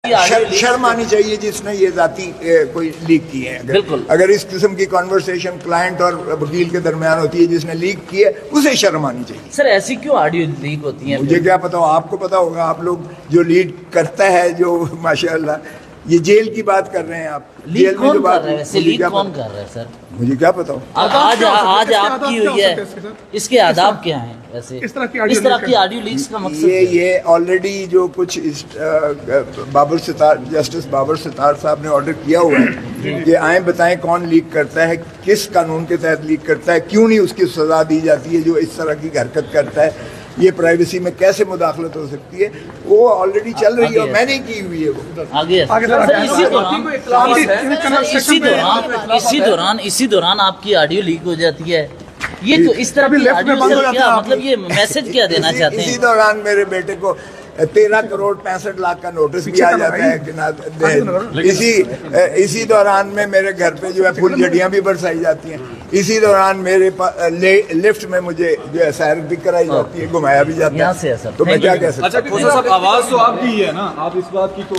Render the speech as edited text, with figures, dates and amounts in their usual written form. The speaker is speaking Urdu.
شرم آنی چاہیے جس نے یہ ذاتی کوئی لیک کی ہے. بالکل. اگر اس قسم کی کنورسیشن کلائنٹ اور وکیل کے درمیان ہوتی ہے جس نے لیک کی ہے اسے شرم آنی چاہیے. سر ایسی کیوں آڈیو لیک ہوتی ہیں؟ مجھے کیا پتا ہو، آپ کو پتا ہوگا. آپ لوگ جو لیڈ کرتا ہے جو ماشاءاللہ یہ جیل کی بات کر رہے ہیں آپ. لیک کون کر رہا ہے ویسے؟ لیک کون کر رہا ہے سر؟ مجھے کیا پتا ہو. آج آپ کی ہوئی ہے، اس کے آداب کیا ہیں ویسے؟ اس طرح کی آڈیو لیکس کا مقصد یہ آلریڈی جو کچھ جسٹس بابر ستار صاحب نے آرڈر کیا ہوا ہے کہ آئیں بتائیں کون لیک کرتا ہے، کس قانون کے تحت لیک کرتا ہے، کیوں نہیں اس کی سزا دی جاتی ہے جو اس طرح کی حرکت کرتا ہے. یہ پرائیویسی میں کیسے مداخلت ہو سکتی ہے، وہ آلریڈی چل رہی ہے اور میں نے کی ہوئی ہے وہ. اسی دوران آپ کی آڈیو لیک ہو جاتی ہے. یہ تو اس طرح کی آڈیو کیا مطلب، یہ میسج کیا دینا چاہتے ہیں؟ اسی دوران میرے بیٹے کو 13 کروڑ 65 لاکھ کا نوٹس بھی آ جاتا ہے. اسی دوران میں میرے گھر پہ جو ہے پھول جھڑیاں بھی برسائی جاتی ہیں. اسی دوران میرے لفٹ میں مجھے جو ہے سیر بھی کرائی جاتی ہے، گھمایا بھی جاتا ہے. تو میں کیا کہہ سکتا ہوں. اچھا آواز تو آپ کی ہی ہے نا، آپ اس بات کی تو